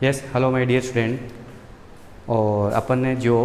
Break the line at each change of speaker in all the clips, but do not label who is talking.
Yes hello my dear student. और अपन ने जो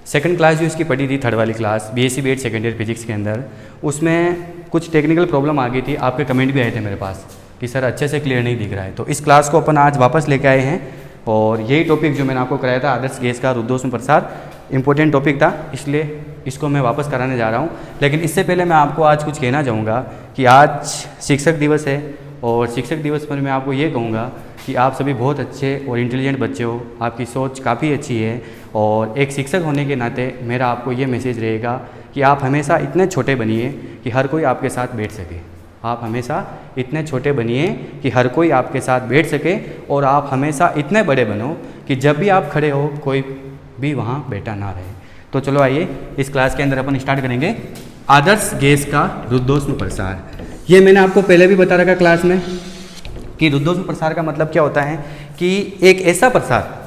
सेकंड क्लास जो इसकी पढ़ी थी, थर्ड वाली class BSc BEd second year physics के अंदर, उसमें कुछ टेक्निकल प्रॉब्लम आ गई थी। आपके कमेंट भी आए थे मेरे पास कि सर अच्छे से क्लियर नहीं दिख रहा है। तो इस क्लास को अपन आज वापस लेके आए हैं और यही टॉपिक जो मैंने आपको कराया था आदर्श गैस का रुद्धोष्म प्रसार, इंपॉर्टेंट टॉपिक था, इसलिए इसको मैं वापस कराने जा रहा हूँ। लेकिन इससे पहले मैं आपको आज कुछ कहना चाहूँगा कि आज शिक्षक दिवस है और शिक्षक दिवस पर मैं आपको ये कहूँगा कि आप सभी बहुत अच्छे और इंटेलिजेंट बच्चे हो, आपकी सोच काफ़ी अच्छी है। और एक शिक्षक होने के नाते मेरा आपको ये मैसेज रहेगा कि आप हमेशा इतने छोटे बनिए कि हर कोई आपके साथ बैठ सके। आप हमेशा इतने छोटे बनिए कि हर कोई आपके साथ बैठ सके और आप हमेशा इतने बड़े बनो कि जब भी आप खड़े हो कोई भी वहाँ बैठा ना रहे। तो चलो आइए इस क्लास के अंदर अपन स्टार्ट करेंगे आदर्श गैस का रुद्धोष्म प्रसार। ये मैंने आपको पहले भी बता रखा क्लास में कि रुद्धोष्म प्रसार का मतलब क्या होता है कि एक ऐसा प्रसार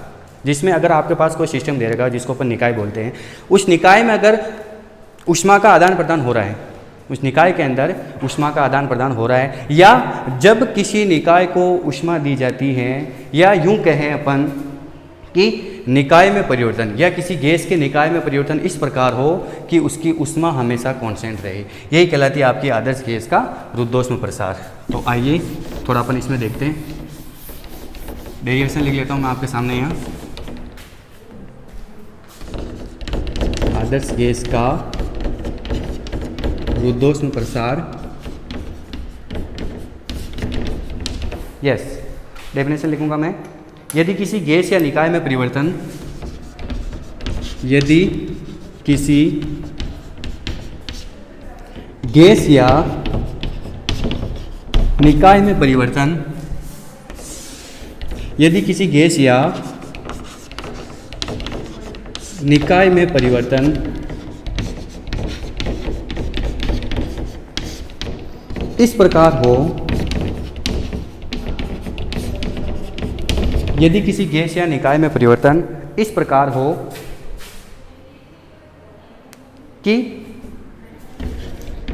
जिसमें अगर आपके पास कोई सिस्टम दे रहेगा जिसको अपन निकाय बोलते हैं, उस निकाय में अगर ऊष्मा का आदान प्रदान हो रहा है, उस निकाय के अंदर ऊष्मा का आदान प्रदान हो रहा है, या जब किसी निकाय को ऊष्मा दी जाती है, या यूं कहें अपन कि निकाय में परिवर्तन या किसी गैस के निकाय में परिवर्तन इस प्रकार हो कि उसकी ऊष्मा हमेशा कांस्टेंट रहे, यही कहलाती है आपकी आदर्श गैस का रुद्धोष्म प्रसार। तो आइए थोड़ा अपन इसमें देखते हैं। डेरिवेशन लिख लेता हूँ मैं आपके सामने यहाँ। आदर्श गैस का रुद्धोष्म प्रसार, यस डेफिनेशन लिखूंगा मैं। यदि किसी गैस या निकाय में परिवर्तन, यदि किसी गैस या निकाय में परिवर्तन, यदि किसी गैस या निकाय में परिवर्तन इस प्रकार हो, यदि किसी गैस या निकाय में परिवर्तन इस प्रकार हो कि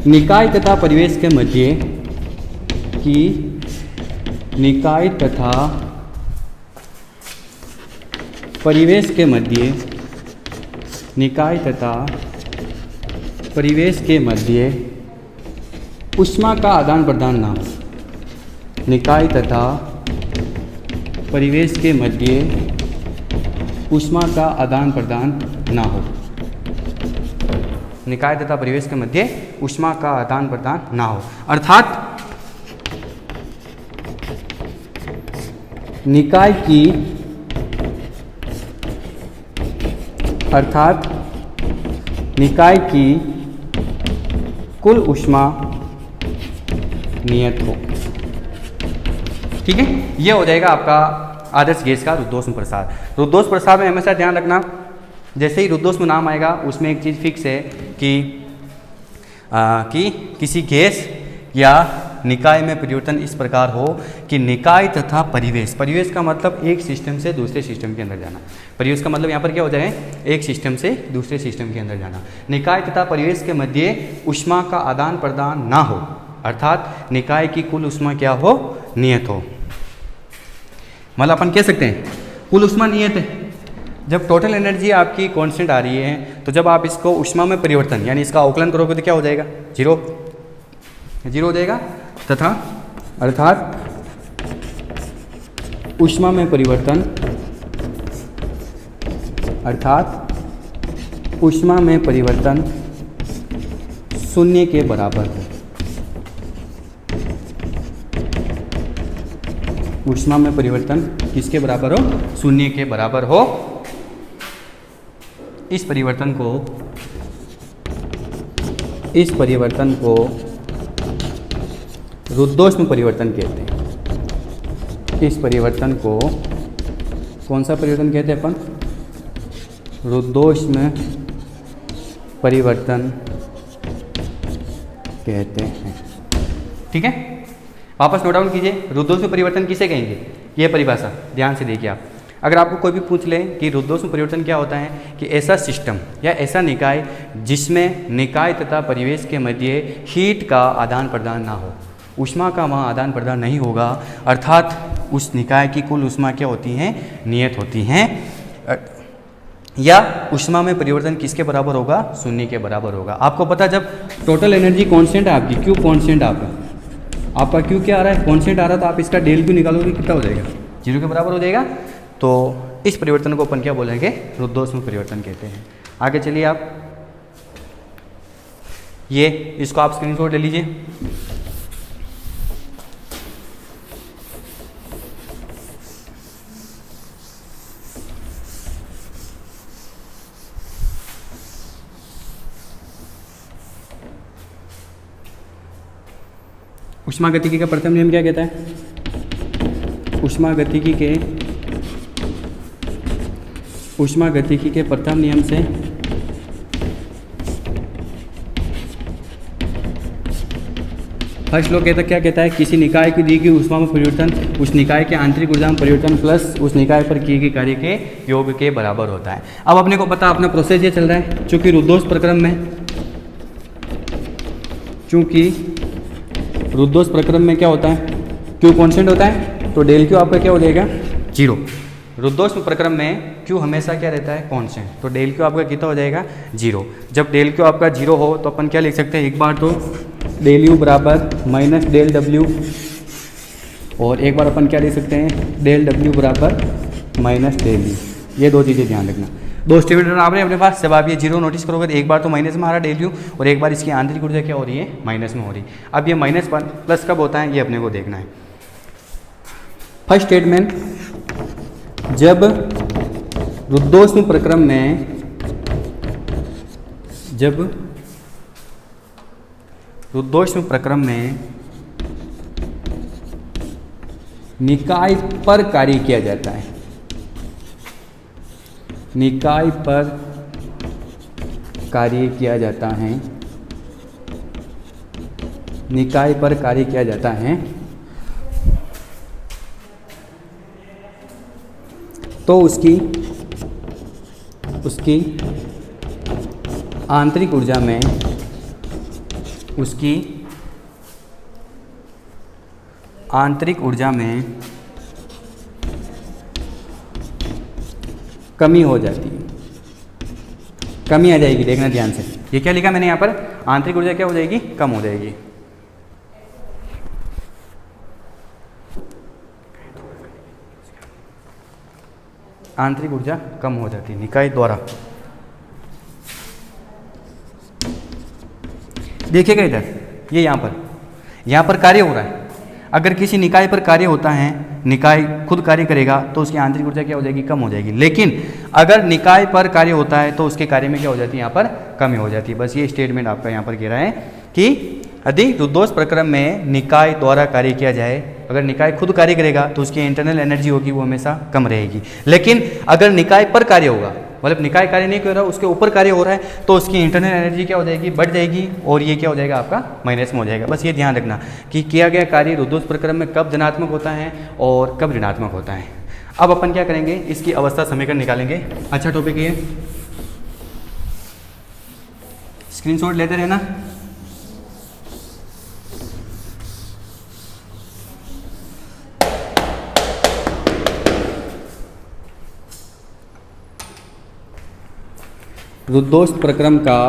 निकाय तथा परिवेश के मध्य, कि निकाय तथा परिवेश के मध्य, निकाय तथा परिवेश के मध्य ऊष्मा का आदान प्रदान ना हो, निकाय तथा परिवेश के मध्य ऊष्मा का आदान प्रदान ना हो, निकाय तथा परिवेश के मध्य ऊष्मा का आदान प्रदान ना हो। अर्थात निकाय की, अर्थात निकाय की कुल ऊष्मा नियत हो। ठीक है, ये हो जाएगा आपका आदर्श गैस का रुद्धोष्म प्रसार। रुद्धोष्म प्रसार में हमेशा ध्यान रखना, जैसे ही रुद्धोष्म नाम आएगा उसमें एक चीज़ फिक्स है कि किसी गैस या निकाय में परिवर्तन इस प्रकार हो कि निकाय तथा परिवेश, परिवेश का मतलब एक सिस्टम से दूसरे सिस्टम के अंदर जाना, परिवेश का मतलब यहाँ पर क्या हो जाए, एक सिस्टम से दूसरे सिस्टम के अंदर जाना। निकाय तथा परिवेश के मध्य ऊष्मा का आदान प्रदान ना हो, अर्थात निकाय की कुल ऊष्मा क्या हो, नियत हो। मतलब अपन कह सकते हैं कुल ऊष्मा नियत है। जब टोटल एनर्जी आपकी कांस्टेंट आ रही है, तो जब आप इसको ऊष्मा में परिवर्तन यानी इसका अवकलन करोगे तो क्या हो जाएगा, जीरो हो जाएगा। तथा अर्थात ऊष्मा में परिवर्तन, अर्थात ऊष्मा में परिवर्तन शून्य के बराबर है, ऊष्मा में परिवर्तन किसके बराबर हो, शून्य के बराबर हो। इस परिवर्तन को रुद्धोष्म परिवर्तन कहते हैं। इस परिवर्तन को कौन सा परिवर्तन कहते हैं अपन, रुद्धोष्म परिवर्तन कहते हैं। ठीक है, वापस नोट डाउन कीजिए, रुद्धोष्म परिवर्तन किसे कहेंगे, यह परिभाषा ध्यान से देखिए आप। अगर आपको कोई भी पूछ ले कि रुद्धोष्म परिवर्तन क्या होता है, कि ऐसा सिस्टम या ऐसा निकाय जिसमें निकाय तथा परिवेश के मध्य हीट का आदान प्रदान ना हो, ऊष्मा का वहाँ आदान प्रदान नहीं होगा, अर्थात उस निकाय की कुल ऊष्मा क्या होती हैं, नियत होती हैं, या ऊष्मा में परिवर्तन किसके बराबर होगा, शून्य के बराबर होगा। आपको पता जब टोटल एनर्जी कांस्टेंट है आपकी, क्यू कांस्टेंट आपका क्यू क्या आ रहा है, कांस्टेंट आ रहा है, तो आप इसका डेल क्यू निकालोगे कितना हो जाएगा, 0 के बराबर हो जाएगा। तो इस परिवर्तन को अपन क्या बोलेंगे, रुद्धोष्म परिवर्तन कहते हैं। आगे चलिए आप, ये इसको आप स्क्रीनशॉट ले लीजिए। ऊष्मागतिकी का प्रथम नियम क्या कहता है, ऊष्मागतिकी के प्रथम नियम से फर्स्ट लॉ कहता क्या कहता है, किसी निकाय की दी गई ऊष्मा में परिवर्तन उस निकाय के आंतरिक ऊर्जा में परिवर्तन प्लस उस निकाय पर किए गए कार्य के योग के बराबर होता है। अब अपने को पता अपना प्रोसेस ये चल रहा है, चूंकि रुद्धोष्म प्रक्रम में क्या होता है, क्यू कांस्टेंट होता है, तो डेल क्यू आपका क्या हो जाएगा, 0। रुद्धोष्म प्रक्रम में क्यू हमेशा क्या रहता है, कांस्टेंट, तो डेल क्यू आपका कितना हो जाएगा, 0। जब डेल क्यू आपका 0 हो तो अपन क्या लिख सकते हैं, एक बार तो डेल यू बराबर माइनस डेल डब्ल्यू, और एक बार अपन क्या लिख सकते हैं, डेल डब्ल्यू बराबर माइनस डेल यू। ये दो चीज़ें ध्यान रखना, दो स्टेबिलिटी आ रहे हैं अपने पास। जब आप ये 0 नोटिस करोगे तो एक बार तो माइनस में आ रहा है डेल यू, और एक बार इसकी आंतरिक ऊर्जा क्या हो रही है, माइनस में हो रही है। अब ये माइनस प्लस कब होता है, ये अपने को देखना है। फर्स्ट स्टेटमेंट, जब रुद्धोष्म प्रक्रम में निकाय पर कार्य किया जाता है, निकाय पर कार्य किया जाता है, तो उसकी आंतरिक ऊर्जा में कमी हो जाती है, कमी आ जाएगी। देखना ध्यान से, ये क्या लिखा मैंने यहाँ पर, आंतरिक ऊर्जा क्या हो जाएगी, कम हो जाएगी। आंतरिक ऊर्जा कम हो जाती है निकाय द्वारा। देखिएगा इधर, ये यहाँ पर कार्य हो रहा है। अगर किसी निकाय पर कार्य होता है, निकाय खुद कार्य करेगा तो उसकी आंतरिक ऊर्जा क्या हो जाएगी, कम हो जाएगी। लेकिन अगर निकाय पर कार्य होता है तो उसके कार्य में क्या हो जाती है, यहाँ पर कमी हो जाती है। बस ये स्टेटमेंट आपका यहाँ पर कह रहा है कि यदि रुद्धोष्म प्रक्रम में निकाय द्वारा कार्य किया जाए, अगर निकाय खुद कार्य करेगा तो उसकी इंटरनल एनर्जी होगी वो हमेशा कम रहेगी। लेकिन अगर निकाय पर कार्य होगा, मतलब निकाय कार्य नहीं कर रहा, उसके ऊपर कार्य हो रहा है, तो उसकी इंटरनल एनर्जी क्या हो जाएगी, बढ़ जाएगी, और ये क्या हो जाएगा, आपका माइनस में हो जाएगा। बस ये ध्यान रखना कि किया गया कार्य रुद्धोष्म प्रक्रम में कब धनात्मक होता है और कब ऋणात्मक होता है। अब अपन क्या करेंगे, इसकी अवस्था समीकरण निकालेंगे। अच्छा टॉपिक ये, स्क्रीनशॉट लेते रहना। रुद्धोष्म प्रक्रम का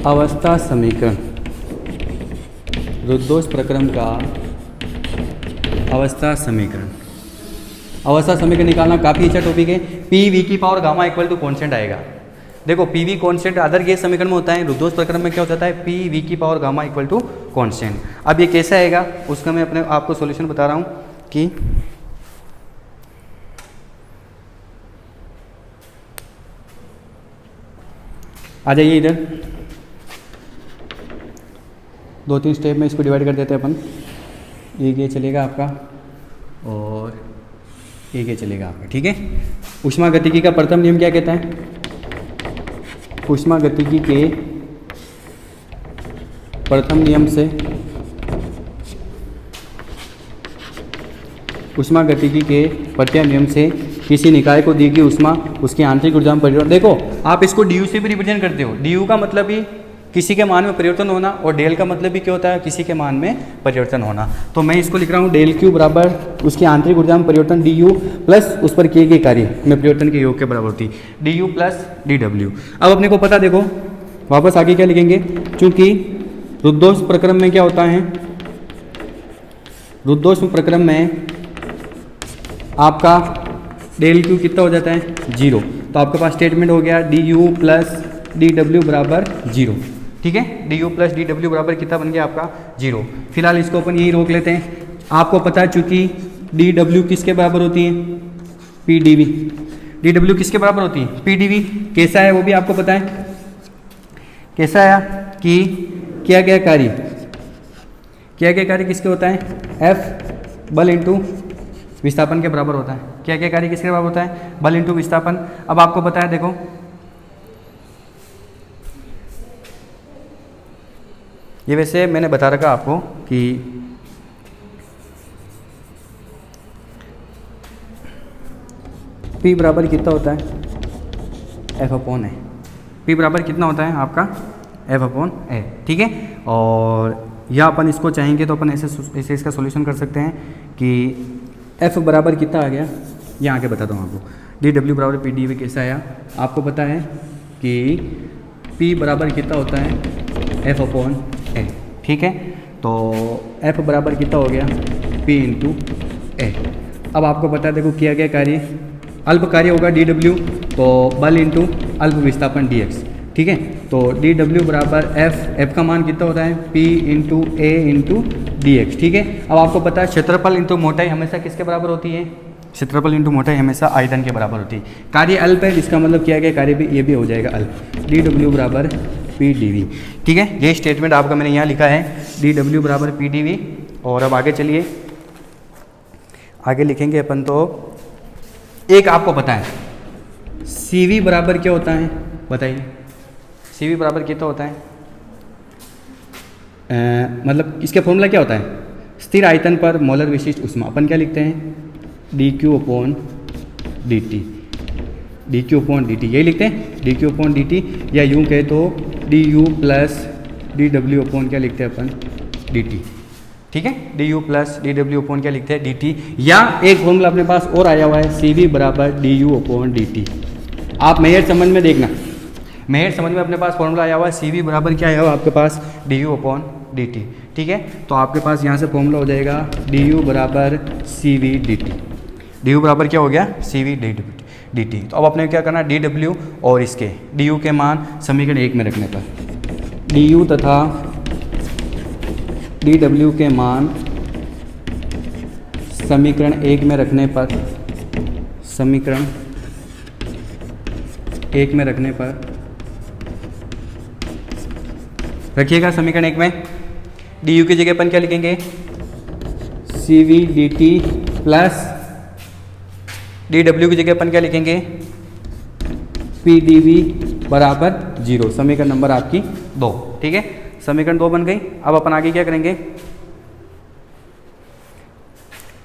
अवस्था समीकरण, रुद्धोष्म प्रक्रम का अवस्था समीकरण निकालना काफ़ी अच्छा टॉपिक है। पी वी की power gamma equal to constant आएगा। देखो पी वी कॉन्स्टेंट अदर गैस समीकरण में होता है, रुद्धोष्म प्रक्रम में क्या हो जाता है, पी वी की power gamma equal to constant. अब ये कैसा आएगा उसका मैं अपने आपको सॉल्यूशन बता रहा हूँ कि आ जाइए इधर, 2-3 स्टेप में इसको डिवाइड कर देते हैं अपन। एक ये चलेगा आपका और एक ये चलेगा आपका, ठीक है। ऊष्मागतिकी का प्रथम नियम क्या कहता है, ऊष्मागतिकी के प्रथम नियम से ऊष्मागतिकी के प्रथम नियम से किसी निकाय को दी गई ऊष्मा उसकी आंतरिक ऊर्जा में परिवर्तन। देखो आप इसको डी से भी रिप्रेजेंट करते हो। डी का मतलब ही किसी के मान में परिवर्तन होना, और डेल का मतलब भी क्या होता है, किसी के मान में परिवर्तन होना। तो मैं इसको लिख रहा हूँ डेल क्यू बराबर उसकी आंतरिक ऊर्जा में परिवर्तन डी यू प्लस उस पर किए गए कार्य में परिवर्तन के योग के बराबर होती है, D you plus D W. अब अपने को पता, देखो वापस आगे क्या लिखेंगे, चूंकि रुद्धोष्म प्रक्रम में क्या होता है, रुद्धोष्म प्रक्रम में आपका डेल क्यू कितना हो जाता है, 0। तो आपके पास स्टेटमेंट हो गया D you plus D W बराबर 0। ठीक है, D you plus D W बराबर कितना बन गया आपका 0। फिलहाल इसको अपन यही रोक लेते हैं। आपको पता है चूंकि डी डब्ल्यू किसके बराबर होती है, P D V. D W किसके बराबर होती है, पी डी वी। कैसा है वो भी आपको पता है, कैसा है कि किया गया कार्य किसके होता है, एफ बल इंटू विस्थापन के बराबर होता है। क्या क्या कार्य किसके बराबर होता है, बल इंटू विस्थापन। अब आपको पता है, देखो ये वैसे मैंने बता रखा आपको कि P बराबर कितना होता है, F अपॉन ए। P बराबर कितना होता है आपका F अपॉन ए। ठीक है, और या अपन इसको चाहेंगे तो अपन ऐसे इसका सॉल्यूशन कर सकते हैं कि F बराबर कितना आ गया, यहाँ आके बताता हूँ आपको। डी डब्ल्यू बराबर पी डी वी कैसा आया, आपको पता है कि P बराबर कितना होता है F अपॉन ए। ठीक है, तो F बराबर कितना हो गया, P इंटू ए। अब आपको पता है, देखो किया गया कार्य अल्प कार्य होगा डी डब्ल्यू, तो बल इंटू अल्प विस्थापन डी एक्स। ठीक है, तो डी डब्ल्यू बराबर एफ का मान कितना होता है, पी इंटू ए इंटू डी एक्स। ठीक है, अब आपको पता है क्षेत्रफल इंटू मोटाई हमेशा किसके बराबर होती है, क्षेत्रफल इंटू मोटाई हमेशा आयतन के बराबर होती है। कार्य अल्प है, इसका मतलब किया गया कार्य भी ये भी हो जाएगा अल्प। डी डब्ल्यू बराबर पी डी वी। ठीक है, ये स्टेटमेंट आपका मैंने यहाँ लिखा है, डी डब्ल्यू बराबर पी डी वी। और अब आगे चलिए, आगे लिखेंगे अपन। तो एक आपको पता है सी वी बराबर क्या होता है, बताइए सी वी बराबर कितना होता है, मतलब इसका फॉर्मूला क्या होता है, स्थिर आयतन पर मोलर विशिष्ट ऊष्मा। अपन क्या लिखते हैं, D Q upon D T, D Q upon D T, यही लिखते हैं D Q upon D T. या यूँ कहे तो D you plus D W upon क्या लिखते हैं अपन, डी टी। ठीक है, D you plus D W upon क्या लिखते हैं, डी टी। या एक फॉर्मूला अपने पास और आया हुआ है, सी वी बराबर D U upon D T. आप मेहर समझ में देखना, मेहर समझ में अपने पास फॉर्मूला आया हुआ है, सी वी बराबर क्या आया हुआ आपके पास, D U upon D T. ठीक है, तो आपके पास यहाँ से फॉर्मूला हो जाएगा डी यू बराबर C V D T. D U बराबर क्या हो गया, सी वी डी टी। तो अब अपने क्या करना, डी डब्ल्यू और इसके डी यू के मान समीकरण 1 में रखने पर, डी यू तथा डी डब्ल्यू के मान समीकरण 1 में रखने पर, समीकरण 1 में रखने पर रखिएगा। समीकरण 1 में डी यू की जगह अपन क्या लिखेंगे, C V D T plus D W की जगह अपन क्या लिखेंगे, पी डी वी बराबर 0। समीकरण नंबर आपकी 2। ठीक है, समीकरण 2 बन गई। अब अपन आगे क्या करेंगे,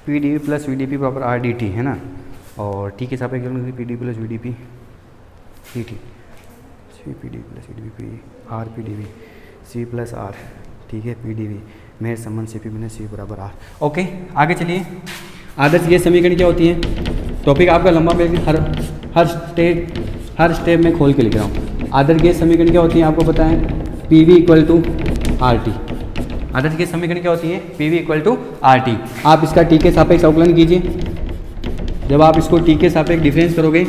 P D V plus V D P बराबर आर डी टी, है ना। और टी के सापेक्ष P D plus V D P D T, C P D plus V D P R P D V C plus R. ठीक है, P D we मेर संबंध सी पी माइनस सी बराबर आर। ओके, आगे चलिए। आदर्श gas समीकरण क्या होती है, टॉपिक आपका लंबा पे हर स्टेप में खोल के लिख रहा हूँ। आदर्श गैस समीकरण क्या होती है आपको पता है, P V equal to R T. आदर्श गैस समीकरण क्या होती है, P V equal to R T. आप इसका टी के सापेक्ष अवकलन कीजिए। जब आप इसको टी के सापेक्ष डिफरेंस करोगे,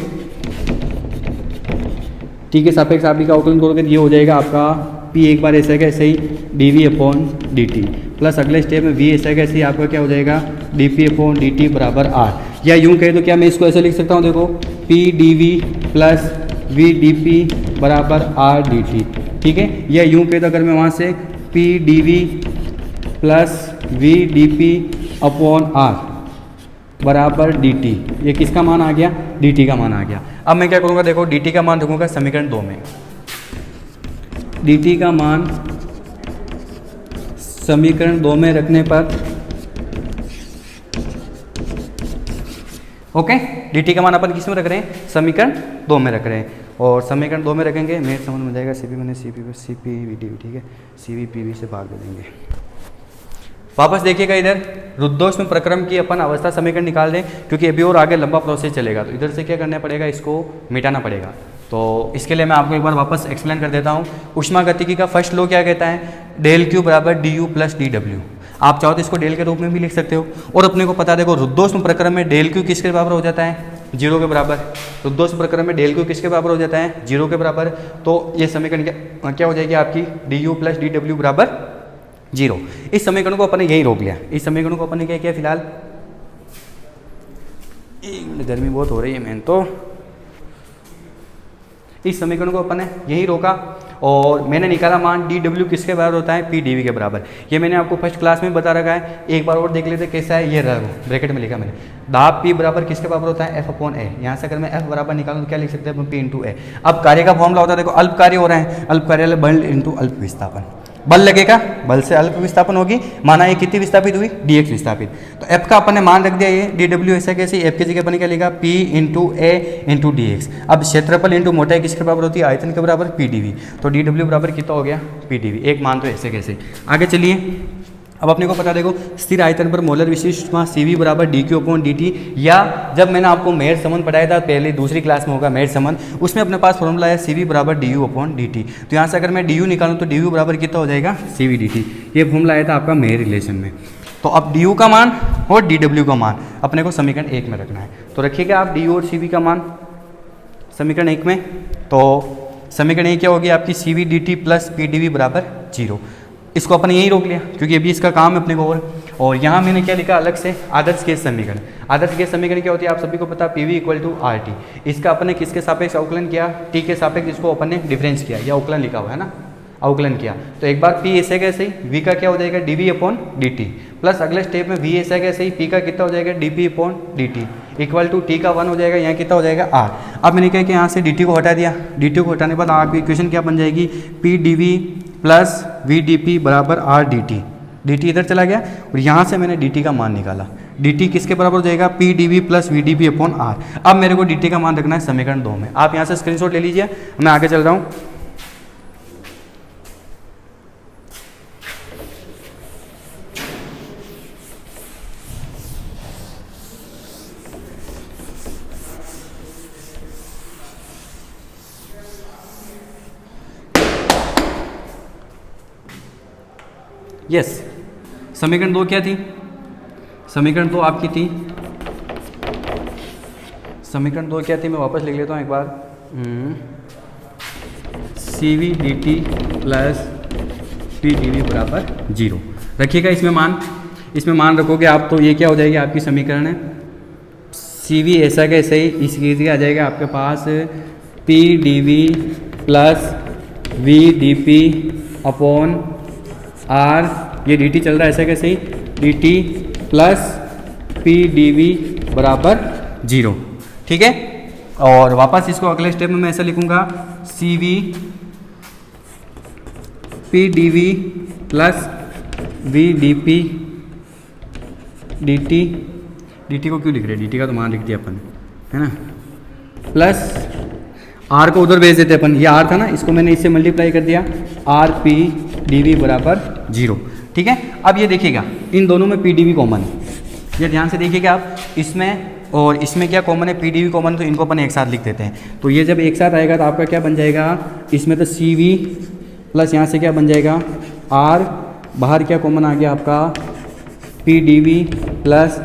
टी के सापेक्ष आप इसका अवकलन करोगे तो ये हो जाएगा आपका पी, एक बार ऐसा ऐसे ही D V upon D T, plus अगले स्टेप में वी ऐसा ऐसे ही आपका क्या हो जाएगा, D P upon D T बराबर आर। या यूँ कहे तो क्या मैं इसको ऐसे लिख सकता हूँ, देखो P D V plus V D P बराबर आर डी टी। ठीक है, या यूँ कहे तो अगर मैं वहाँ से P D V plus V D P upon R बराबर डी टी, ये किसका मान आ गया, डी टी का मान आ गया। अब मैं क्या करूँगा, देखो डी टी का मान रखूँगा समीकरण 2 में, डी टी का मान समीकरण 2 में रखने पर ओके, dt का मान अपन किस में रख रहे हैं, समीकरण 2 में रख रहे हैं, और समीकरण 2 में रखेंगे मेरे समझ में जाएगा CP मैंने CP VD, ठीक है, CV PV से भाग दे देंगे। वापस देखिएगा इधर रुद्धोष्म प्रक्रम की अपन अवस्था समीकरण निकाल दें, क्योंकि अभी और आगे लंबा प्रोसेस चलेगा, तो इधर से क्या करना पड़ेगा, इसको मिटाना पड़ेगा। तो इसके लिए मैं आपको एक बार वापस एक्सप्लेन कर देता हूँ। ऊष्मागतिकी का फर्स्ट लॉ क्या कहता है, डेल Q बराबर DU प्लस DW। आप चाहो तो इसको डेल के रूप में भी लिख सकते हो, और अपने को पता देखो रुद्धोष्म प्रक्रम में डेल Q किसके बराबर हो जाता है, 0 के बराबर। रुद्धोष्म प्रक्रम में डेल Q किसके बराबर हो जाता है, 0 के बराबर। तो ये समीकरण क्या हो जाएगी आपकी, DU प्लस DW बराबर 0। इस समीकरण को अपन ने यही रोक लिया। इस समीकरण को अपन ने क्या किया, फिलहाल गर्मी बहुत हो रही है मैन, तो इस समीकरण को अपन ने यही रोका, और मैंने निकाला मान dW किसके बराबर होता है, PdV के बराबर। ये मैंने आपको फर्स्ट क्लास में बता रखा है, एक बार और देख लेते कैसा है। ये रहा ब्रैकेट में लिखा मैंने, दाब P बराबर किसके बराबर होता है, F/A। यहाँ से अगर मैं F बराबर निकालूँ तो क्या लिख सकते हैं, P × A। अब कार्य का फॉर्मूला होता है, देखो अल्प कार्य हो रहा है, अल्प कार्य बल × अल्प विस्थापन। बल लगेगा, बल से अल्प विस्थापन होगी, माना ये कितनी विस्थापित हुई, dx विस्थापित। तो f का अपन ने मान रख दिया, ये dw ऐसा कैसे, f की जगह अपन क्या लिखा, p × a × dx। अब क्षेत्रफल इंटू मोटाई किसके बराबर होती है, आयतन के बराबर pdv। तो dw बराबर कितना हो गया, pdv। एक मान तो ऐसे कैसे। आगे चलिए, अब अपने को पता देखो स्थिर आयतन पर मोलर विशिष्ट ऊष्मा CV बराबर dQ/dt, या जब मैंने आपको मेयर संबंध पढ़ाया था पहले दूसरी क्लास में होगा मेयर संबंध, उसमें अपने पास फॉर्मूला है CV बराबर DU/dt। तो यहाँ से अगर मैं DU निकालूँ तो DU बराबर कितना हो जाएगा, CV dt। ये फॉर्मूला आया था आपका मेयर रिलेशन में। तो अब DU का मान और DW का मान अपने को समीकरण 1 में रखना है। तो रखिएगा आप DU और CV का मान समीकरण 1 में। तो समीकरण 1 क्या होगी आपकी, CV dt प्लस PdV बराबर 0। इसको अपन यही रोक लिया, क्योंकि अभी इसका काम है अपने को। और यहाँ मैंने क्या लिखा अलग से, आदर्श गैस समीकरण। आदर्श गैस समीकरण क्या होती है आप सभी को पता, PV = RT। इसका अपन ने किसके सापेक्ष अवकलन किया, T के सापेक्ष, इसको अपन ने डिफरेंस किया, या अवकलन लिखा हुआ है ना, अवकलन किया। तो एक बार P ऐसे कैसे ही, V का क्या हो जाएगा, dV/dt, प्लस अगले स्टेप में V ऐसा कैसे ही, P का कितना हो जाएगा, dP/dt = T का 1 हो जाएगा, यहाँ कितना हो जाएगा R। अब मैंने क्या कि यहाँ से dt को हटा दिया, dt को हटाने के बाद आपकी इक्वेशन क्या बन जाएगी, PdV प्लस VdP बराबर RdT। dt इधर चला गया, और यहाँ से मैंने dt का मान निकाला, dt किसके बराबर हो जाएगा, PdV प्लस VdP/R। अब मेरे को dt का मान रखना है समीकरण 2 में। आप यहाँ से स्क्रीनशॉट ले लीजिए, मैं आगे चल रहा हूँ। यस, समीकरण 2 क्या थी, समीकरण 2 आपकी थी, समीकरण 2 क्या थी, मैं वापस लिख लेता हूँ एक बार, CV dt प्लस PdV बराबर 0। रखिएगा इसमें मान रखोगे आप, तो ये क्या हो जाएगी आपकी समीकरण है, CV ऐसा कैसे ही, इसकी जगह आ जाएगा आपके पास PdV प्लस VdP/R। ये dt चल रहा है ऐसा कैसे ही, dt प्लस PdV बराबर 0, ठीक है। और वापस इसको अगले स्टेप में मैं ऐसा लिखूंगा, CV PdV plus VdP dt को क्यों लिख रहे हैं, dt का तो मान लिख दिया अपन, है ना, प्लस R को उधर भेज देते अपन, ये R था ना, इसको मैंने इससे मल्टीप्लाई कर दिया, RPdV बराबर 0, ठीक है। अब ये देखिएगा इन दोनों में PdV कॉमन है, ये ध्यान से देखिएगा आप, इसमें और इसमें क्या कॉमन है, PdV कॉमन, तो इनको अपन एक साथ लिख देते हैं। तो ये जब एक साथ आएगा तो आपका क्या बन जाएगा, इसमें तो CV प्लस यहाँ से क्या बन जाएगा R, बाहर क्या कॉमन आ गया आपका PdV प्लस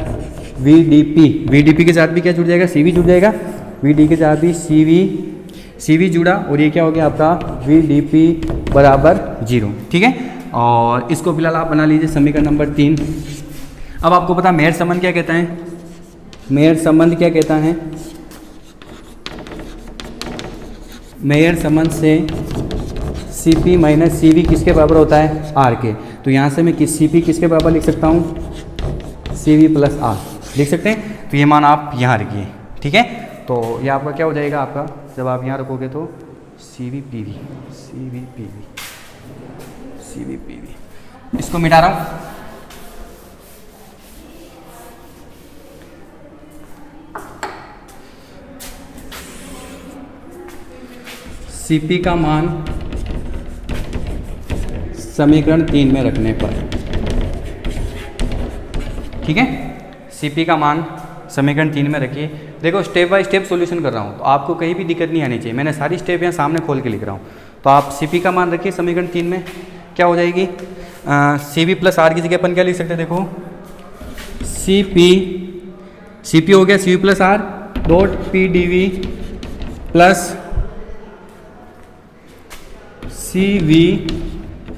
VdP के साथ भी क्या जुड़ जाएगा, CV जुड़ जाएगा, VD के साथ भी CV जुड़ा, और ये क्या हो गया आपका VdP बराबर 0, ठीक है। और इसको फिलहाल आप बना लीजिए समीकरण नंबर 3। अब आपको पता मेयर संबंध क्या कहता है, मेयर संबंध क्या कहता है, मेयर संबंध से CP माइनस CV किसके बराबर होता है, R के। तो यहाँ से मैं CP किसके बराबर लिख सकता हूँ, CV प्लस R लिख सकते हैं। तो ये मान आप यहाँ रखिए, ठीक है। तो ये आपका क्या हो जाएगा, आपका जब आप यहाँ रखोगे तो CVPV, इसको मिटा रहा हूँ। Cp का मान समीकरण 3 में रखने पर, ठीक है, Cp का मान समीकरण 3 में रखिए। देखो स्टेप बाय स्टेप सॉल्यूशन कर रहा हूँ तो आपको कहीं भी दिक्कत नहीं आनी चाहिए। मैंने सारी स्टेप यहाँ सामने खोल के लिख रहा हूँ। तो आप Cp का मान रखिए समीकरण 3 में, क्या हो जाएगी, Cv प्लस आर की जगह अपन क्या लिख सकते हैं, देखो Cp हो गया Cv plus R dot P D V plus Cv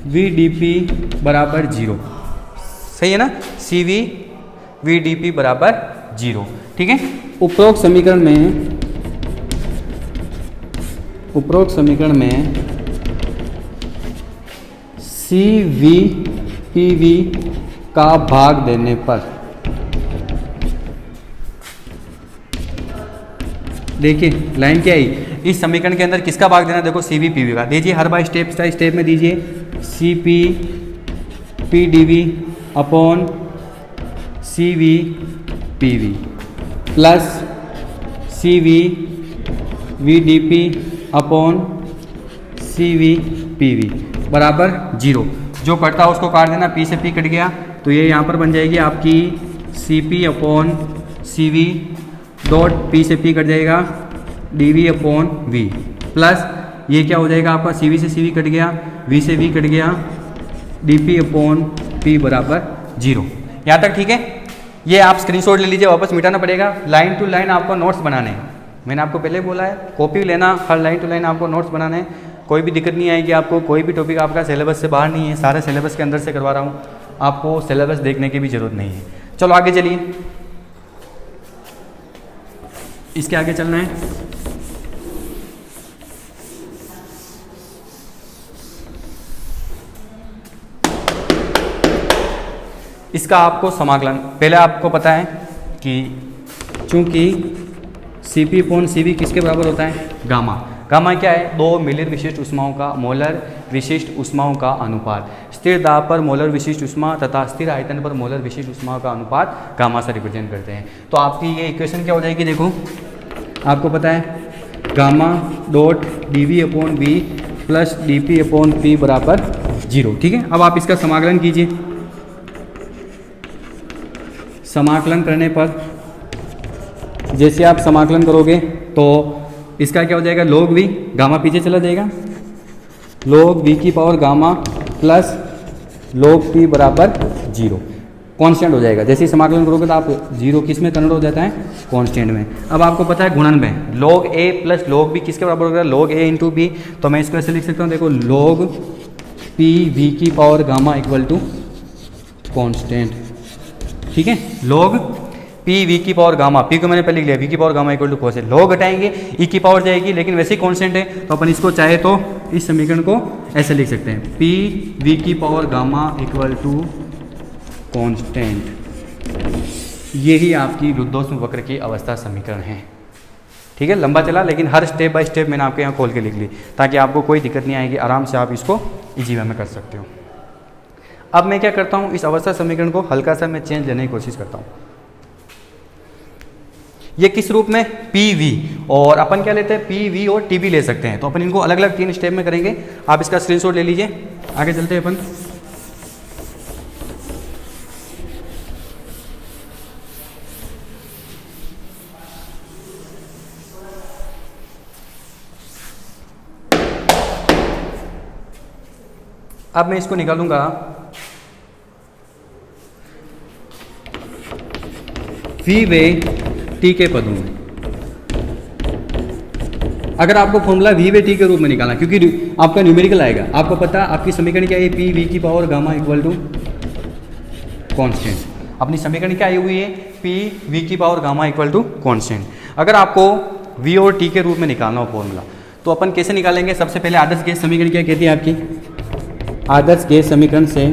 V D P बराबर 0, सही है ना, Cv वी डी पी बराबर 0, ठीक है। उपरोक्त समीकरण में Cv Pv का भाग देने पर, देखिए लाइन क्या आई, इस समीकरण के अंदर किसका भाग देना, देखो Cv Pv का दीजिए, हर बार स्टेप बाय स्टेप में दीजिए, Cp Pdv upon Cv Pv plus Cv Vdp upon Cv Pv बराबर 0। जो कटता है उसको काट देना, P से P कट गया तो ये यहाँ पर बन जाएगी आपकी Cp upon Cv dot P से P कट जाएगा dv अपॉन v प्लस ये क्या हो जाएगा आपका Cv से Cv कट गया, v से v कट गया, dp अपॉन p बराबर 0। यहाँ तक ठीक है। ये आप स्क्रीनशॉट ले लीजिए, वापस मिटाना पड़ेगा। लाइन टू लाइन आपको नोट्स बनाने हैं, मैंने आपको पहले बोला है कॉपी लेना, हर लाइन टू लाइन आपको नोट्स बनाने हैं। कोई भी दिक्कत नहीं आएगी आपको, कोई भी टॉपिक आपका सिलेबस से बाहर नहीं है, सारे सिलेबस के अंदर से करवा रहा हूँ, आपको सिलेबस देखने की भी ज़रूरत नहीं है। चलो आगे चलिए, इसके आगे चलना है। इसका आपको समाकलन, पहले आपको पता है कि चूंकि Cp अपॉन Cv किसके बराबर होता है, गामा। गामा क्या है, दो मिलित विशिष्ट ऊष्माओं का मोलर विशिष्ट ऊष्माओं का अनुपात, स्थिर दाब पर मोलर विशिष्ट ऊष्मा तथा स्थिर आयतन पर मोलर विशिष्ट ऊष्माओं का अनुपात गामा से रिप्रेजेंट करते हैं। तो आपकी ये इक्वेशन क्या हो जाएगी, देखो आपको पता है gamma dot dv upon v plus dp upon p बराबर 0, ठीक है। अब आप इसका समाकलन कीजिए, समाकलन करने पर जैसे आप समाकलन करोगे तो इसका क्या हो जाएगा, log v, गामा पीछे चला जाएगा, log v की power gamma plus log p बराबर 0, कांस्टेंट हो जाएगा। जैसे ही समाकलन करोगे तो आप 0 किस में कन्वर्ट हो जाता है, कांस्टेंट में। अब आपको पता है गुणन में log a plus log b किसके बराबर होगा, log a इंटू b। तो मैं इसको ऐसे लिख सकता हूँ, देखो log p v की power gamma equal to constant, ठीक है। log p v की पावर गामा, p को मैंने पहले लिख लिया, v की power gamma equal to cos है, log हटाएंगे e की पावर जाएगी, लेकिन वैसे ही कांस्टेंट है तो अपन इसको चाहे तो इस समीकरण को ऐसे लिख सकते हैं, p v की power gamma equal to constant. यही आपकी रुद्धोष्म वक्र की अवस्था समीकरण है, ठीक है। लंबा चला लेकिन हर स्टेप बाय स्टेप मैंने आपके यहाँ खोल के लिख ली ताकि आपको कोई दिक्कत नहीं आएगी, आराम से आप इसको इजी वे में कर सकते हो। अब मैं क्या करता हूँ, इस अवस्था समीकरण को हल्का सा मैं चेंज लेने की कोशिश करता हूँ। ये किस रूप में, PV, और अपन क्या लेते हैं, PV और TB ले सकते हैं। तो अपन इनको अलग अलग 3 स्टेप में करेंगे, आप इसका स्क्रीनशॉट ले लीजिए। आगे चलते हैं अपन। अब मैं इसको निकालूंगा V वे T के पदों में। अगर आपको फॉर्मूला V वे T के रूप में निकालना, क्योंकि आपका न्यूमेरिकल आएगा, आपको पता आपकी समीकरण क्या है, P V की power gamma equal to constant. अपनी समीकरण क्या आई हुई है, P V की power gamma equal to constant. अगर आपको V और T के रूप में निकालना हो फॉर्मूला तो अपन कैसे निकालेंगे, सबसे पहले आदर्श गैस समीकरण क्या कहती है आपकी, आदर्श गैस समीकरण से,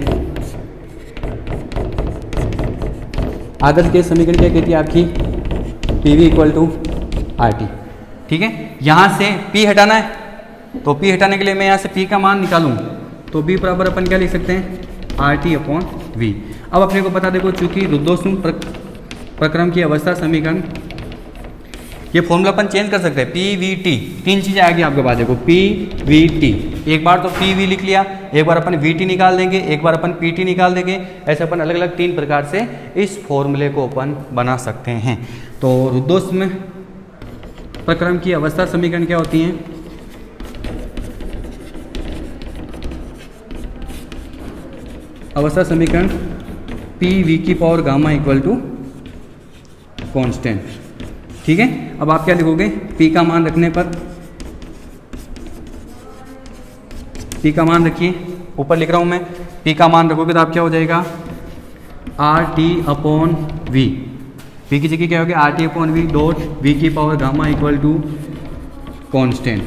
आदर्श गैस समीकरण क्या कहती है आपकी, PV इक्वल टू RT, ठीक है। यहाँ से P हटाना है तो P हटाने के लिए मैं यहाँ से P का मान निकालूँ तो B बराबर अपन क्या लिख सकते हैं, RT अपॉन V। अब अपने को पता देखो, चूंकि रुद्धोष्म प्रक्रम की अवस्था समीकरण ये फॉर्मूला अपन चेंज कर सकते हैं, पी वी टी, 3 चीज़ें आएगी आपके पास, देखो पी वी टी, एक बार तो पी वी लिख लिया, एक बार अपन वी टी निकाल देंगे, एक बार अपन पी टी निकाल देंगे, ऐसे अपन अलग अलग 3 प्रकार से इस फॉर्मूले को अपन बना सकते हैं। तो रुद्धोष्म प्रक्रम की अवस्था समीकरण क्या होती है? अवस्था समीकरण पी वी की power gamma equal to constant, ठीक है। अब आप क्या लिखोगे? P का मान रखने पर, P का मान रखिए, ऊपर लिख रहा हूं मैं, P का मान रखोगे तो आप क्या हो जाएगा? R T upon V, P की जगह क्या होगी? R T upon V dot V की power gamma equal to constant.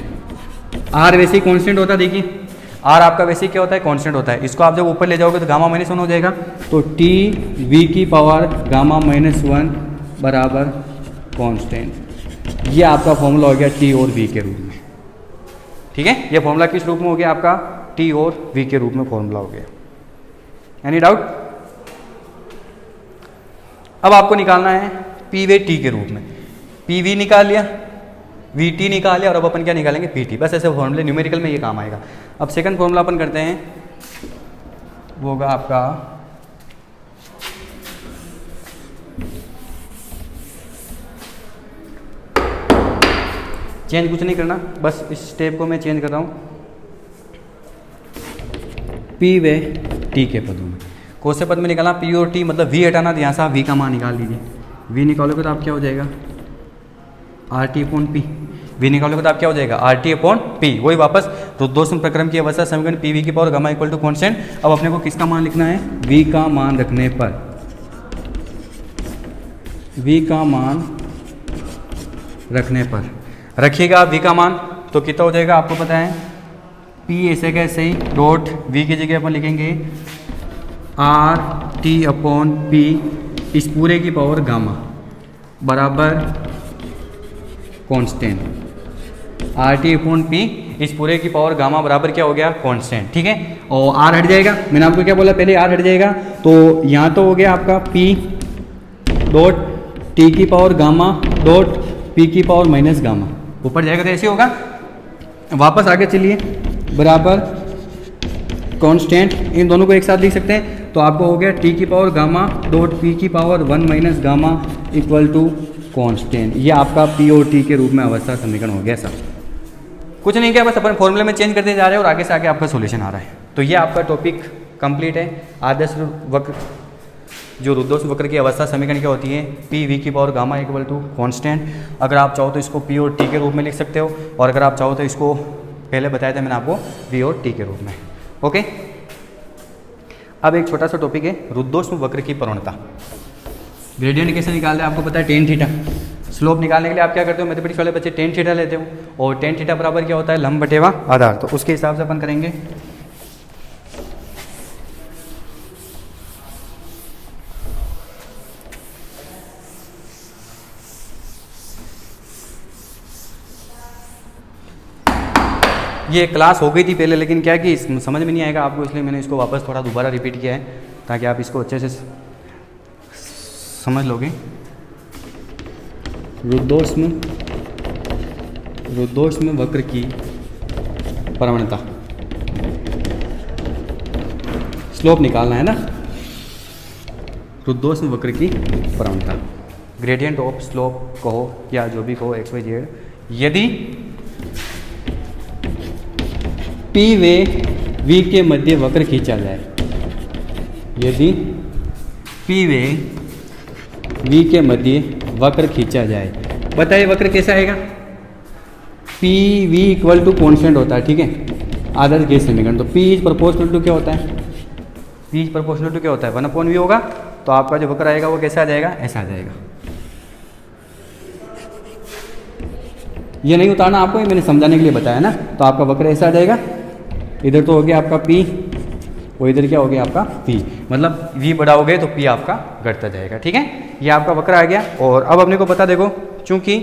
R वैसे ही कॉन्स्टेंट होता है, देखिए आर आपका वैसे ही क्या होता है? कॉन्स्टेंट होता है। इसको आप जब ऊपर ले जाओगे तो गामा -1 हो जाएगा, तो टी वी की पावर गामा -1 बराबर कांस्टेंट। ये आपका फॉर्मूला हो गया टी और वी के रूप में, ठीक है। ये फॉर्मूला किस रूप में हो गया आपका? टी और वी के रूप में फॉर्मूला हो गया। Any doubt? अब आपको निकालना है पी वे टी के रूप में। पी वी निकाल लिया, वी टी निकाल लिया, और अब अपन क्या निकालेंगे? P T. बस ऐसे फॉर्मूले न्यूमेरिकल में ये काम आएगा। अब सेकंड फॉर्मूला अपन करते हैं, वो होगा आपका चेंज कुछ नहीं करना, बस इस स्टेप को मैं चेंज कर रहा हूँ। पी वे टी के पदों में, कौन से पद में निकालना? पी और टी, मतलब वी हटाना, तो यहाँ से आप वी का मान निकाल लीजिए। वी निकालोगे तो आप क्या हो जाएगा? R T upon P. V निकालोगे तो आप क्या हो जाएगा? R T upon P. वही वापस रुद्धोष्म प्रक्रम की अवस्था समीकरण पी वी की power gamma equal to constant. अब अपने को किसका मान लिखना है? वी का मान रखने पर, वी का मान रखने पर रखिएगा वी का मान, तो कितना हो जाएगा आपको पता है? पी ऐसे का ऐसे ही डॉट वी की जगह अपन लिखेंगे आर टी अपॉन पी इस पूरे की पावर गामा बराबर constant. Are T upon P इस पूरे की पावर गामा बराबर क्या हो गया? कांस्टेंट, ठीक है। और आर हट जाएगा, मैंने आपको क्या बोला पहले? आर हट जाएगा, तो यहाँ तो हो गया आपका पी डॉट टी की पावर गामा डॉट पी की पावर माइनस गामा, ऊपर जाएगा तो ऐसे होगा। वापस आगे चलिए, बराबर कांस्टेंट, इन दोनों को एक साथ लिख सकते हैं, तो आपको हो गया टी की पावर गामा डॉट पी की power 1 minus gamma equal to constant. ये आपका पी और टी के रूप में अवस्था समीकरण हो गया। सब कुछ नहीं किया, बस अपन फॉर्मूले में चेंज करते जा रहे हैं और आगे से आगे आपका सॉल्यूशन आ रहा है। तो ये आपका टॉपिक कंप्लीट है। आदर्श वक्र, जो रुद्धोष्म वक्र की अवस्था समीकरण क्या होती है? पी वी की power gamma equal to constant. अगर आप चाहो तो इसको पी और टी के रूप में लिख सकते हो, और अगर आप चाहो तो इसको पहले बताया था मैंने आपको वी और टी के रूप में। ओके, अब एक छोटा सा टॉपिक है रुद्धोष्म वक्र की प्रवणता। ग्रेडियंट कैसे निकालते हैं आपको पता है? Tan theta. स्लोप निकालने के लिए आप क्या करते हो? मैथमेटिक्स वाले बच्चे टेन थीटा लेते हो, और टेन थीटा बराबर क्या होता है? लंब बटेवा आधार। तो उसके हिसाब से अपन करेंगे। ये क्लास हो गई थी पहले, लेकिन क्या है कि समझ में नहीं आएगा आपको, इसलिए मैंने इसको वापस थोड़ा दोबारा रिपीट किया है ताकि आप इसको अच्छे से समझ लोगे। रुद्धोष्म वक्र की प्रवणता, स्लोप निकालना है ना। रुद्धोष्म वक्र की प्रवणता, ग्रेडियंट ऑफ स्लोप कहो या जो भी कहो, एक्स वाई जेड, यदि पी वे वी के मध्य वक्र खींचा जाए, यदि पी वे वी के मध्य वक्र खींचा जाए, बताइए वक्र कैसा आएगा? P V equal to constant होता है, ठीक है, आदर्श गैस समीकरण। तो पी इज प्रोपोर्शनल टू क्या होता है? पी इज प्रोपोर्शनल टू क्या होता है? 1/v होगा। तो आपका जो वक्र आएगा वो कैसा आ जाएगा? ऐसा आ जाएगा। ये नहीं उतारना आपको, ये मैंने समझाने के लिए बताया ना। तो आपका वक्र ऐसा आ जाएगा, इधर तो हो गया आपका P और इधर क्या हो गया आपका P, मतलब V बढ़ाओगे तो P आपका घटता जाएगा, ठीक है। ये आपका वक्र आ गया। और अब अपने को पता, देखो चूंकि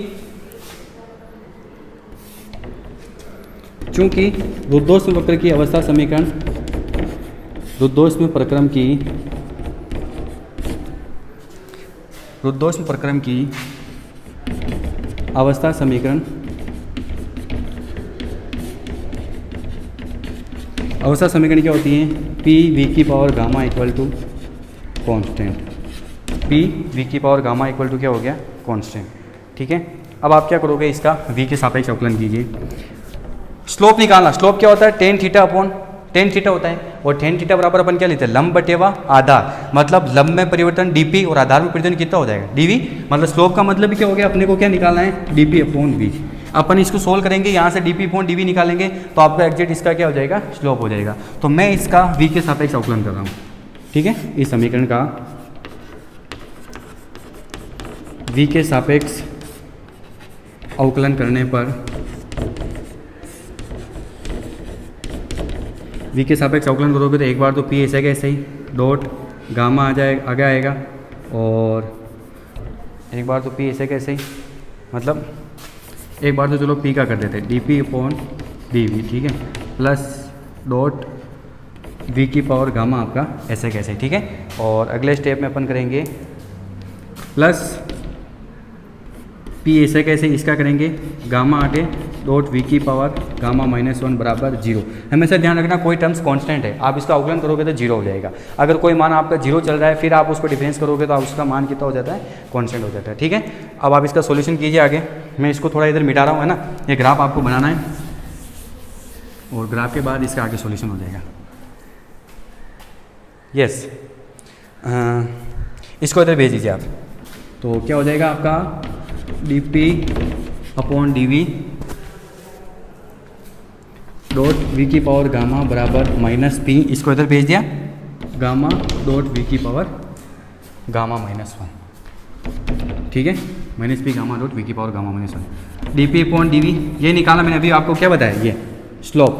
रुद्धोष्म वक्र की अवस्था समीकरण रुद्धोष्म प्रक्रम की अवस्था समीकरण, अवस्था समीकरण क्या होती है? पी वी की power gamma equal to constant, P V की पावर गामा इक्वल टू क्या हो गया? कॉन्स्टेंट। ठीक है, अब आप क्या करोगे? इसका वी के सापेक्ष अवकलन कीजिए। स्लोप निकालना, स्लोप क्या होता है? Tan theta upon tan theta होता है, और टेन थीटा बराबर अपन क्या लेते हैं? लंब बटेवा आधार, मतलब लंब में परिवर्तन डीपी और आधार में परिवर्तन कितना हो जाएगा? डीवी। मतलब स्लोप का मतलब भी क्या हो गया? अपने को क्या निकालना है? DP upon we. अपन इसको सोल्व करेंगे, यहाँ से डीपी अपॉन डीवी निकालेंगे तो आपका एग्जैक्ट इसका क्या हो जाएगा? स्लोप हो जाएगा। तो मैं इसका वी के सापेक्ष अवकलन कर रहा हूँ। ठीक है, इस समीकरण का वी के सापेक्ष अवकलन करने पर वी के सापेक्ष अवकलन करोगे तो एक बार तो पी ऐसा का ऐसे ही डॉट गामा आगे आएगा, और एक बार तो पी ऐसे का ऐसे ही, मतलब एक बार तो चलो पी का कर देते हैं, D P upon D V. ठीक है, प्लस डॉट वी की पावर गामा आपका ऐसे कैसे। ठीक है, और अगले स्टेप में अपन करेंगे प्लस पी ऐसे कैसे, इसका करेंगे गामा आगे डॉट वी की पावर गामा -1 बराबर 0। हमेशा ध्यान रखना कोई टर्म्स कांस्टेंट है, आप इसका अवकलन करोगे तो 0 हो जाएगा। अगर कोई मान आपका 0 चल रहा है फिर आप उसको डिफरेंस करोगे तो आप उसका मान कितना हो जाता है? कांस्टेंट हो जाता है। ठीक है, अब आप इसका सॉल्यूशन कीजिए आगे। मैं इसको थोड़ा इधर मिटा रहा हूँ, है ना, ये ग्राफ आपको बनाना है, और ग्राफ के बाद इसका आगे सॉल्यूशन हो जाएगा। यस, इसको इधर भेज दीजिए आप। तो क्या हो जाएगा आपका? D P upon D V dot V की पावर गामा बराबर माइनस पी, इसको इधर भेज दिया, गामा डॉट वी की पावर गामा -1। ठीक है, minus P gamma dot V की power gamma -1 D P upon D V. ये निकाला मैंने अभी आपको, क्या बताया? ये स्लोप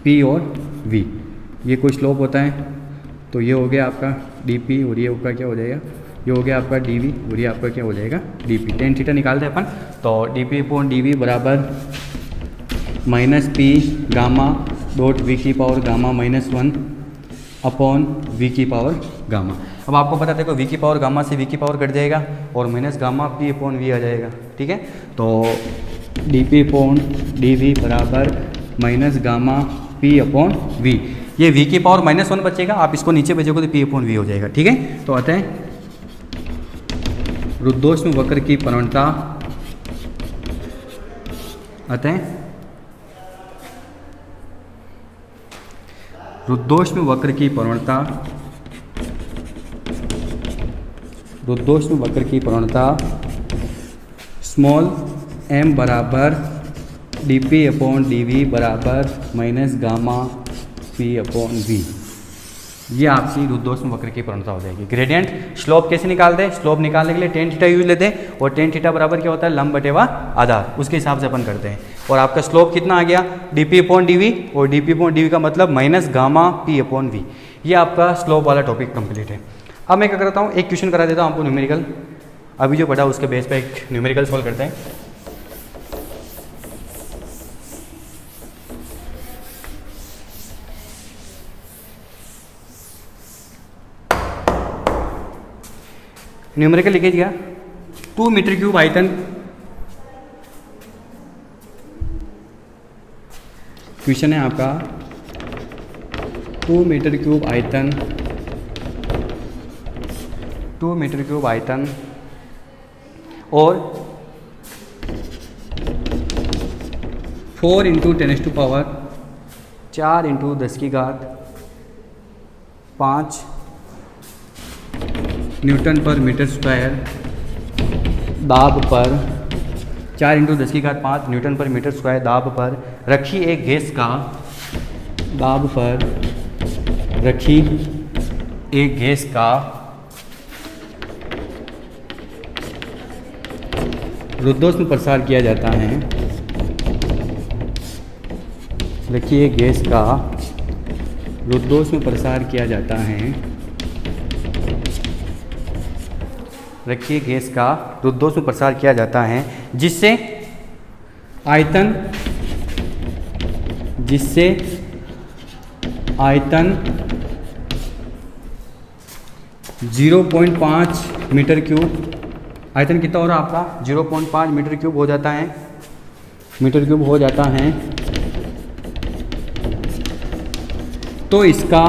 पी और वी, ये कोई स्लोप होता है, तो ये हो गया आपका डी पी, और ये आपका क्या हो जाएगा? ये हो गया आपका डी वी, और ये आपका क्या हो जाएगा? D P. टेन थीटा निकालते हैं अपन, तो D P upon D V बराबर minus P gamma dot V की पावर गामा -1 अपॉन वी की पावर गामा। अब आपको पता देखो वी की पावर गामा से वी की पावर कट जाएगा, और minus gamma P upon V आ जाएगा। ठीक है, तो D P upon D V बराबर minus gamma P upon V. ये वी की पावर -1 बचेगा, आप इसको नीचे भेजोगे तो पी अपॉन वी हो जाएगा। ठीक है, तो अतः रुद्धोष्म वक्र की प्रवणता, अतः रुद्धोष्म वक्र की प्रवणता, रुद्धोष्म वक्र की प्रवणता स्मॉल m बराबर D P upon D V बराबर minus gamma P upon V. ये आपकी रुद्धोष्म वक्र की प्रवणता हो जाएगी। ग्रेडियंट स्लोप कैसे निकालते हैं? स्लोप निकालने के लिए टेन थीटा यूज लेते हैं, और टेन थीटा बराबर क्या होता है? लंब बटेवा आधार, उसके हिसाब से अपन करते हैं। और आपका स्लोप कितना आ गया? D P upon D V, और D P upon D V का मतलब minus gamma P upon V. ये आपका स्लोप वाला टॉपिक कंप्लीट है। अब मैं क्या करता हूँ, एक क्वेश्चन करा देता हूँ आपको न्यूमेरिकल, अभी जो पढ़ा उसके बेस पर एक न्यूमेरिकल सॉल्व करते हैं। न्यूमेरिकल लिखे गया 2 मीटर क्यूब आयतन, क्वेश्चन है आपका 2 मीटर क्यूब आयतन, 2 मीटर क्यूब आयतन और 4 × 10⁻⁴ 4 × 10⁵ न्यूटन पर मीटर स्क्वायर दाब पर, 4 × 10⁵ न्यूटन पर मीटर स्क्वायर दाब पर रखी एक गैस का, दाब पर रखी एक गैस का रुद्धोष्म प्रसार किया जाता है, रखी एक गैस का रुद्धोष्म प्रसार किया जाता है, रखिए गैस का रुद्धोष्म प्रसार किया जाता है, जिससे आयतन 0.5 मीटर क्यूब आयतन कितना हो रहा है आपका 0.5 मीटर क्यूब हो जाता है, मीटर क्यूब हो जाता है। तो इसका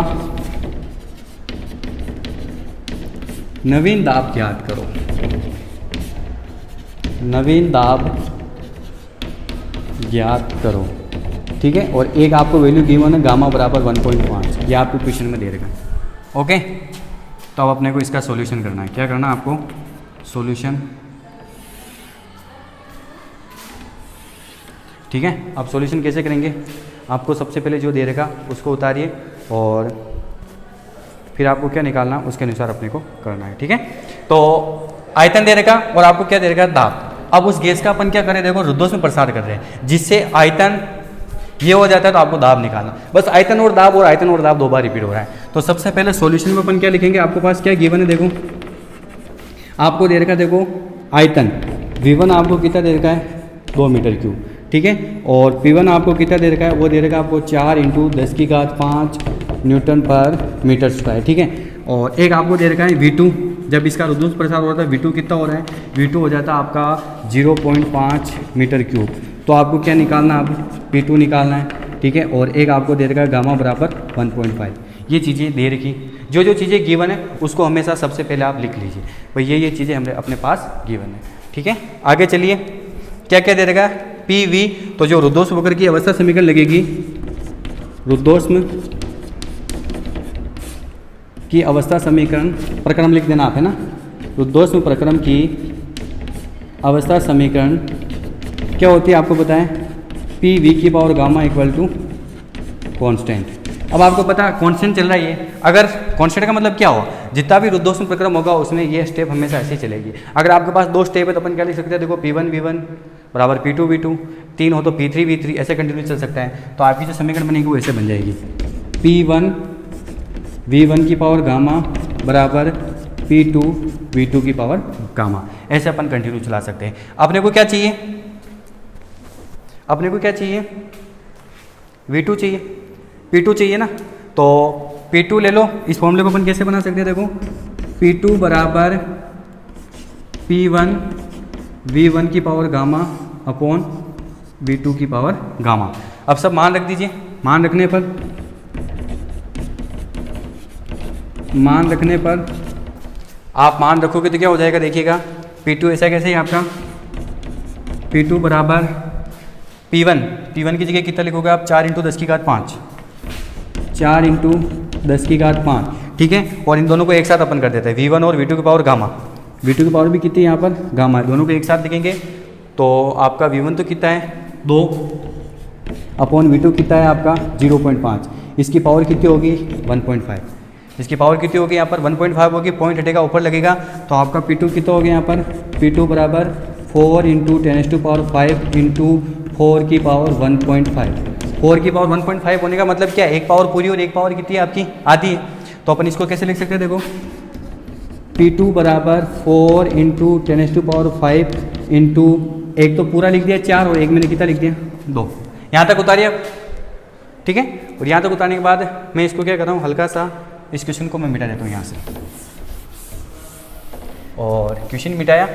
नवीन दाब ज्ञात करो, नवीन दाब ज्ञात करो, ठीक है। और एक आपको वैल्यू गिवन है गामा बराबर 1.5, ये आपको क्वेश्चन में दे रखा। ओके, तो अब अपने को इसका सॉल्यूशन करना है। क्या करना है आपको? सॉल्यूशन, ठीक है। अब सॉल्यूशन कैसे करेंगे? आपको सबसे पहले जो दे रखा उसको उतारिए और फिर आपको क्या निकालना उसके अनुसार अपने को करना है, ठीक है। तो आयतन दे रखा और आपको क्या दे रखा? दाब। अब उस गैस का अपन क्या करें, देखो रुद्धोष्म में प्रसार कर रहे हैं, जिससे आयतन ये हो जाता है, तो आपको दाब निकालना। बस आयतन और दाब और आयतन और दाब दो बार रिपीट हो रहा है। तो सबसे पहले सॉल्यूशन में अपन क्या लिखेंगे? आपके पास क्या गिवन है, देखो आपको दे रखा है, देखो आयतन V1 आपको कितना दे रखा है? 2 मीटर क्यूब, ठीक है। और P1 आपको कितना दे रखा है? वो दे रखा है आपको 4 × 10⁵ न्यूटन पर मीटर स्क्वायर, ठीक है। और एक आपको दे रखा है V2, जब इसका रुद्धोष्म प्रसार हो रहा है V2 कितना हो रहा है? V2 हो जाता है आपका 0.5 मीटर क्यूब। तो आपको क्या निकालना है? अब P2 निकालना है, ठीक है। और एक आपको दे रखा है गामा बराबर 1.5। ये चीज़ें दे रखी, जो जो चीज़ें गिवन है उसको हमेशा सबसे पहले आप लिख लीजिए भाई, ये चीज़ें हमें अपने पास गिवन है, ठीक है। आगे चलिए, क्या क्या दे रखा है? PV, तो जो रुद्धोष्म वक्र की अवस्था समीकरण लगेगी, रुद्धोष्म की अवस्था समीकरण, प्रक्रम लिख देना आप, है ना। रुद्धोष्म प्रक्रम की अवस्था समीकरण क्या होती है आपको पता है? PV की power gamma equal to constant. अब आपको पता है कॉन्स्टेंट चल रहा है ये, अगर कॉन्स्टेंट का मतलब क्या हो, जितना भी रुद्धोष्म प्रक्रम होगा उसमें ये स्टेप हमेशा ऐसे ही चलेगी। अगर आपके पास 2 स्टेप है तो अपन क्या लिख सकते हैं? देखो P1 V1 बराबर P2 V2, 3 हो तो P3 V3, ऐसे कंटिन्यू चल सकता है। तो आपकी जो समीकरण बनेगी वो ऐसे बन जाएगी, P1 V1 की पावर गामा बराबर P2 V2 की पावर गामा, ऐसे अपन कंटिन्यू चला सकते हैं। अपने को क्या चाहिए? अपने को क्या चाहिए? V2 चाहिए, P2 चाहिए ना। तो P2 ले लो, इस फॉर्मूले को अपन कैसे बना सकते हैं? देखो P2 बराबर P1 V1 की पावर गामा अपॉन V2 की पावर गामा। अब सब मान रख दीजिए, मान रखने पर आप मान रखोगे तो क्या हो जाएगा? देखिएगा P2 ऐसा कैसे है आपका? P2 बराबर P1 की जगह कितना लिखोगे आप? 4 × 10⁵5, 4 × 10⁵5, ठीक है। और इन दोनों को एक साथ अपन कर देते हैं, V1 और V2 की पावर गामा। V2 की पावर भी कितनी है यहाँ पर? गामा है। दोनों को एक साथ लिखेंगे तो आपका V1 तो कितना है? 2 अपॉन V2 कितना है आपका? 0.5। इसकी पावर कितनी होगी? 1.5। इसकी पावर कितनी होगी यहाँ पर? 1.5 होगी, पॉइंट हटेगा ऊपर लगेगा, तो आपका P2 कितना हो गया यहाँ पर? P2 बराबर 4 × 10⁵ × 4 की पावर 1.5। 4 की पावर 1.5 होने का मतलब क्या है? एक पावर पूरी और एक पावर कितनी है आपकी? आधी है। तो अपन इसको कैसे लिख सकते हैं? देखो P2 बराबर 4 × 10⁵ × एक तो पूरा लिख दिया 4 और एक मैंने कितना लिख दिया? 2। यहाँ तक उतारिए आप, ठीक है। और यहाँ तक उतारने के बाद मैं इसको क्या कर रहा हूँ, हल्का सा इस क्वेश्चन को मैं मिटा देता हूँ यहाँ से, और क्वेश्चन मिटाया।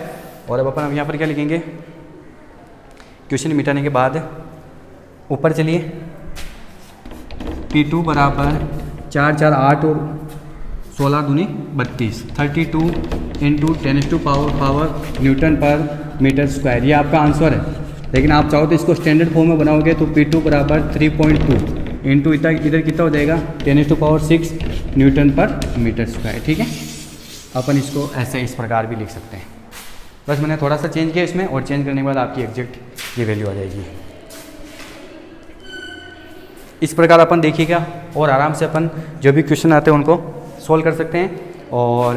और अब अपन अब यहाँ पर क्या लिखेंगे? क्वेश्चन मिटाने के बाद ऊपर चलिए, P2 बराबर 4 4 8 और 16 दूनी 32, 32 × 10⁻⁴ न्यूटन पर मीटर स्क्वायर, ये आपका आंसर है। लेकिन आप चाहो तो इसको स्टैंडर्ड फॉर्म में बनाओगे तो P2 बराबर 3.2 इंटू इधर कितना हो जाएगा? 10⁻⁶ न्यूटन पर मीटर स्क्वायर, ठीक है। अपन इसको ऐसे इस प्रकार भी लिख सकते हैं। बस मैंने थोड़ा सा चेंज किया इसमें, और चेंज करने के बाद आपकी एग्जैक्ट ये वैल्यू आ जाएगी। इस प्रकार अपन देखिएगा और आराम से अपन जो भी क्वेश्चन आते हैं उनको सॉल्व कर सकते हैं। और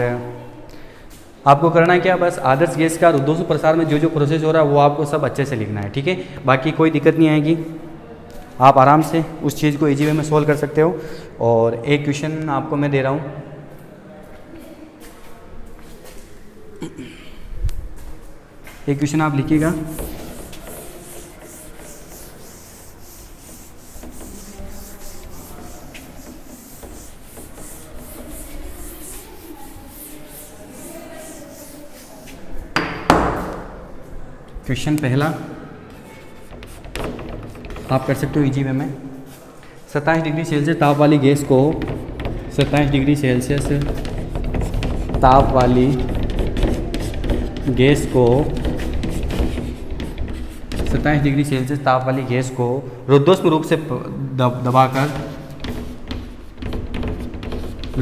आपको करना है क्या? बस आदर्श गैस का रुद्धोष्म प्रसार में जो जो प्रोसेस हो रहा है वो आपको सब अच्छे से लिखना है, ठीक है। बाकी कोई दिक्कत नहीं आएगी, आप आराम से उस चीज़ को इजी वे में सॉल्व कर सकते हो। और एक क्वेश्चन आपको मैं दे रहा हूँ, एक क्वेश्चन आप लिखिएगा। क्वेश्चन पहला आप कर सकते हो इजी वे में। 27 डिग्री सेल्सियस ताप वाली गैस को 27 डिग्री सेल्सियस ताप वाली गैस को 27 डिग्री सेल्सियस ताप वाली गैस को रुद्धोष्म रूप से दबाकर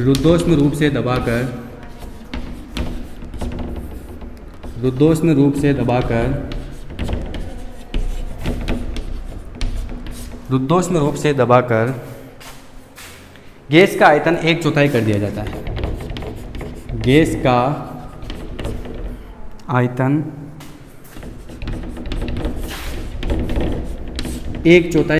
रुद्धोष्म रूप से दबाकर रुद्धोष्म रूप से दबाकर रुद्धोष्म रूप से दबाकर गैस का आयतन 1/4 कर दिया जाता है। गैस का आयतन 1/4